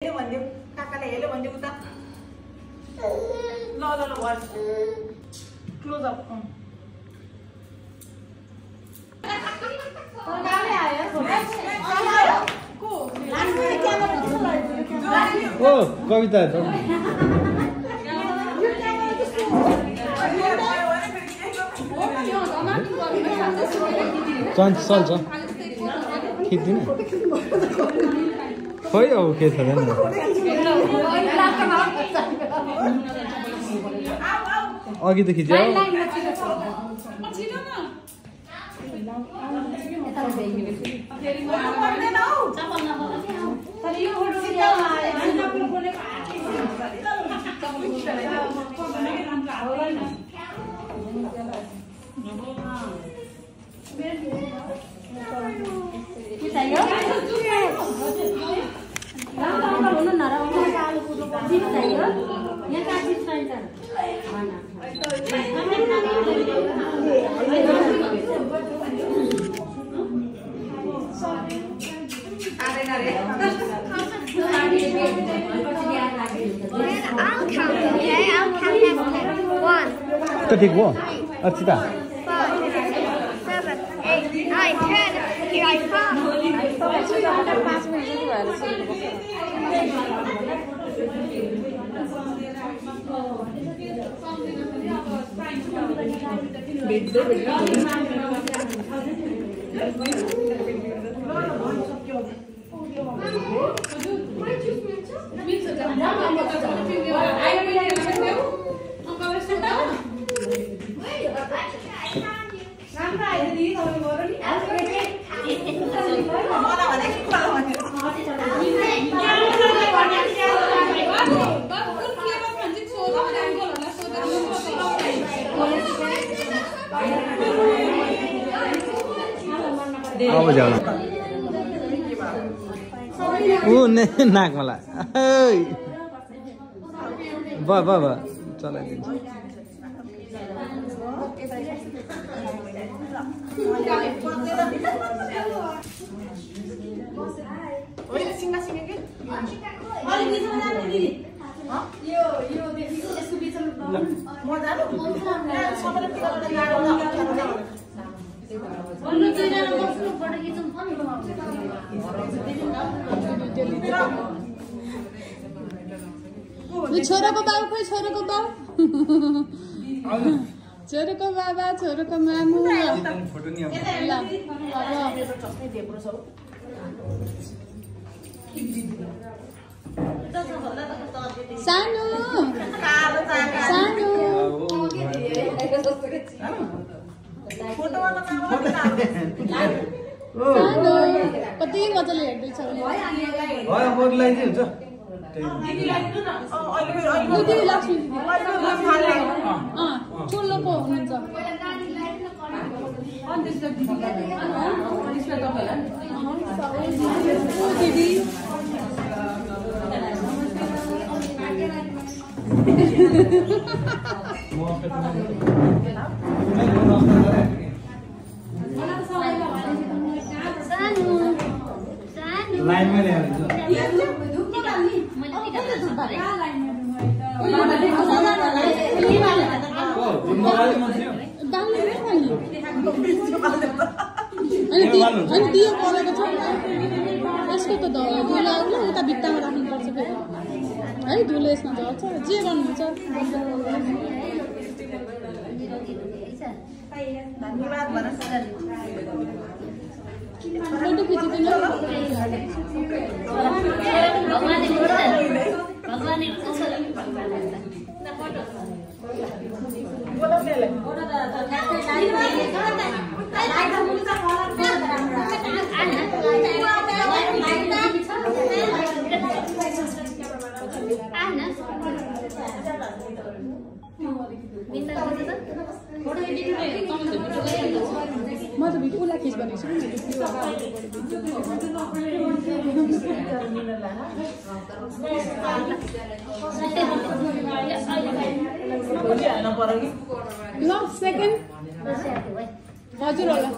काकाले हेल्यो भन्दै उता ल ल ल वाच क्लोज अप ओ कविता चल्छ खिच्दिन खोइ अब के छ अघि त खिच्यो त ठिक हो अर्चिता 5, 7, 8, 9, 10. Here I come. अब जाऊ नाक मलाई ब चलाइदिन्छु छोराको बाउ खोइ छोराको बाउ छोराको बाबा छोराको मामु सानो सानो सानो कति मजाले हेर्दैछ ठुलो पो हुनुहुन्छ लाइनमा ल्याएर अनि दियो परेको छ यसको त धुलो आउनु उता भित्तामा राख्नुपर्छ फेरि है धुलो यसमा झर्छ जे गर्नुहुन्छ फोटो खिचिदिनु म त भिडियोलाई खिच भनेको छु ल सेकेन्ड हजुर होला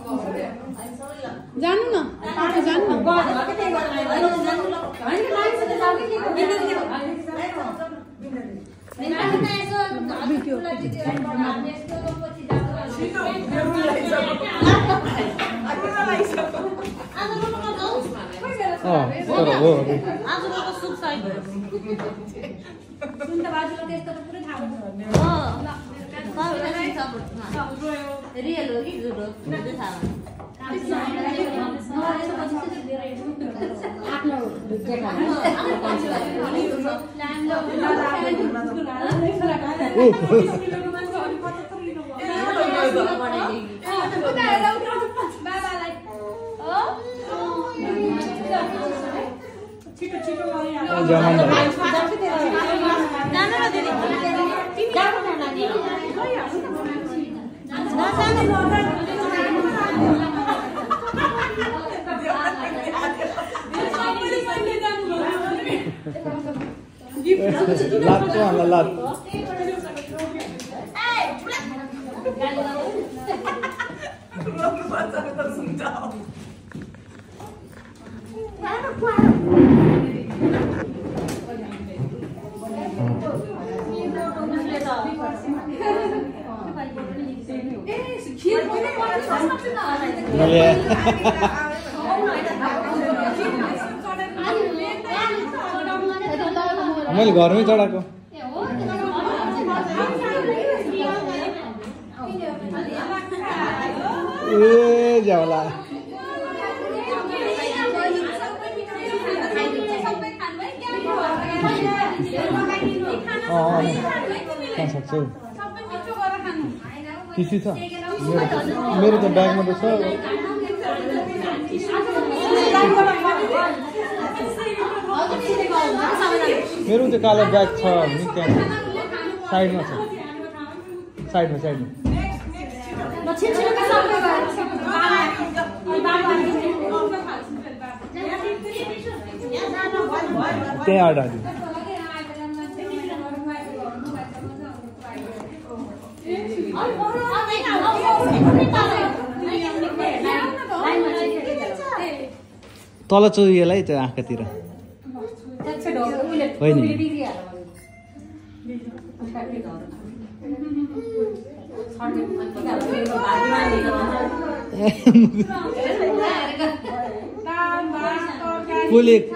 जानु न जानु रियल हो कि झुट हो मैले घरमै चढाएको ए जाउला सक्छु टिसी छ मेरो त ब्यागमा त छ मेरो त्यो कालो ब्याग छ नि त्यहाँ साइडमा छ साइडमा त्यही आटा तल चोरिएलाई त्यो आँखातिर होइन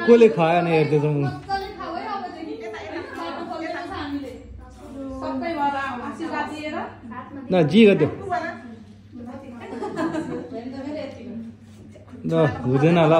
कसले खायो नि हेर्दै त न जी गयो ल हुँदैन ल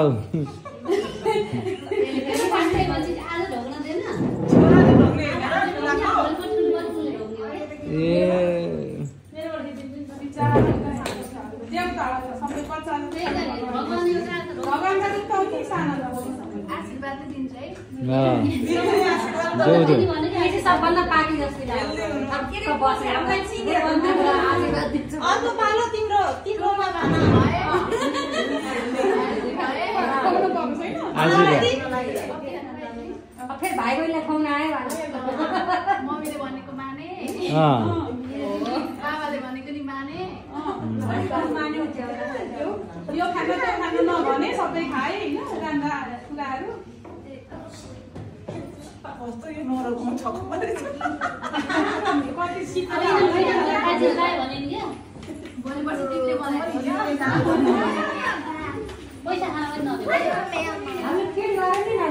यो खाना त्यो खाना नभने सबै खाए हैन रान्दा कुराहरु कस्तो यो नरकमा छक्क परेछ कति सिक्ने आज लाइ भने नि के भोलि पर्सि तिमीले बनाइदिन्छ पैसा खाना पनि नदियो हामी के गर्ने नि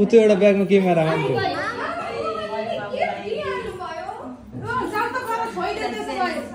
उतो एउटा ब्यागमा के मारा हान्थ्यो जाऊ त गएर छोइदे त्यसो गयो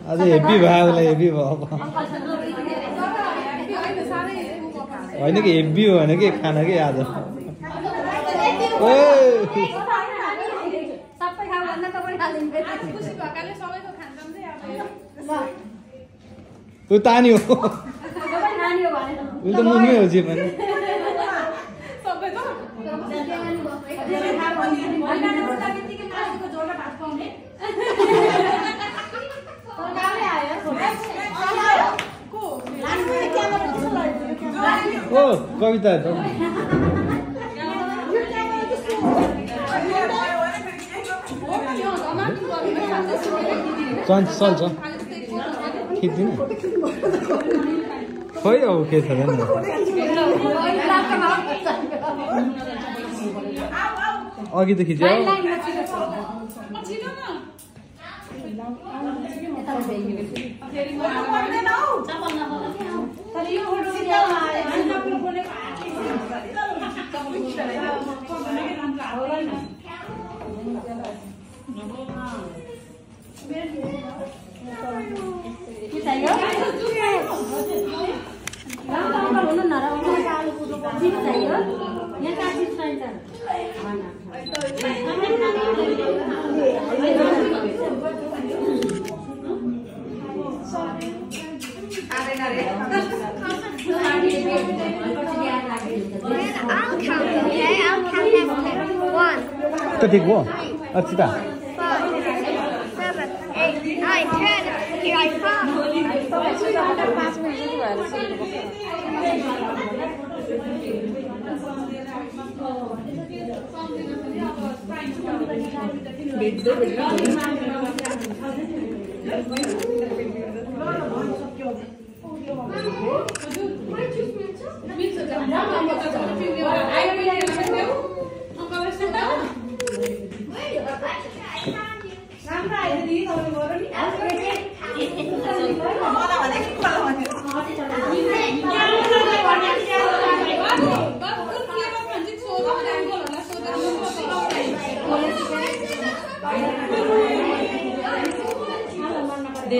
आज हेभी भयो उसलाई हेभी भयो अब होइन कि हेभी हो होइन कि खाना कि आज ऊ तानी हो उसले त मुखमै हो जे पनि ओ कविता चल्छ खिच्दिन खोइ अब के छ अघि त खिच्यो I'll count, okay? I'll count everything. 1, त ठिक हो अचिता 5, 7, 8, 9, 10. Here I come.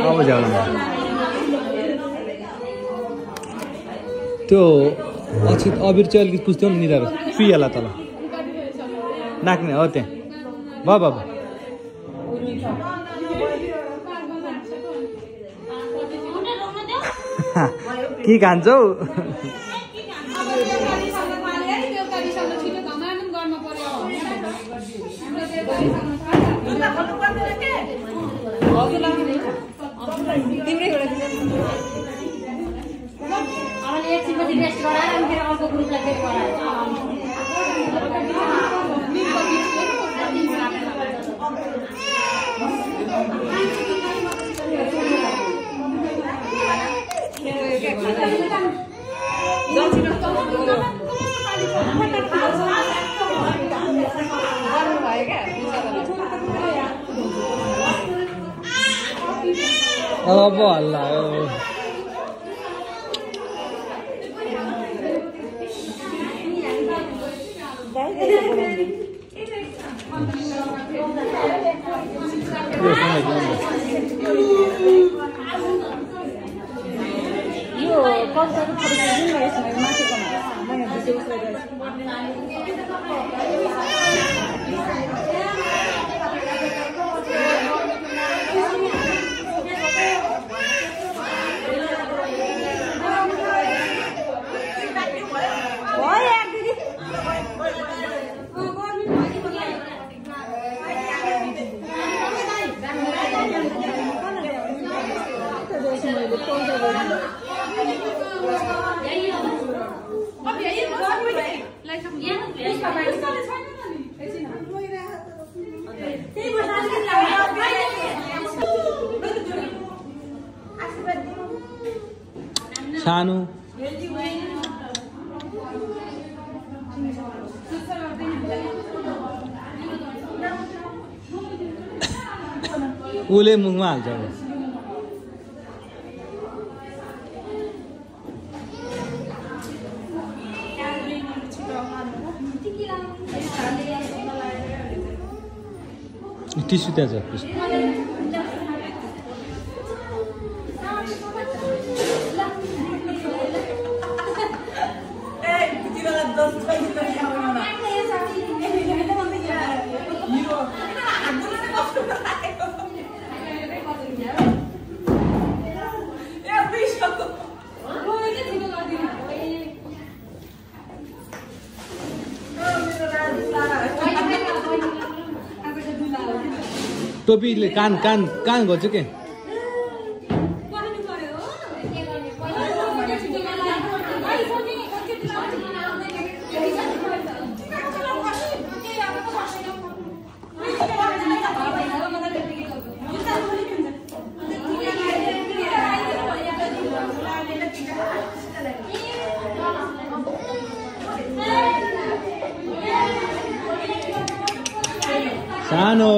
अब जानु त्यो अक्षित अबिर चाहिँ अलिकति पुस्थ्यो नि निधार सुइहाल्ला तल नाक्ने हो त्यहाँ भयो बाबा के खान्छौ अब हल्ला सानो उसले मुखमा हाल्छ टिस्यु त्यहाँ छ टोपीले कान कान कान गर्छ के सानो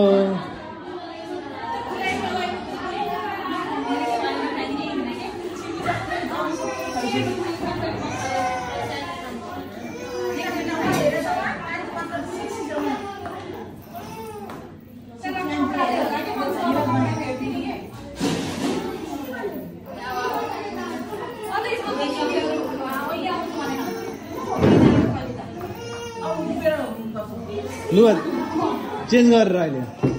लुगा चेन्ज गरेर अहिले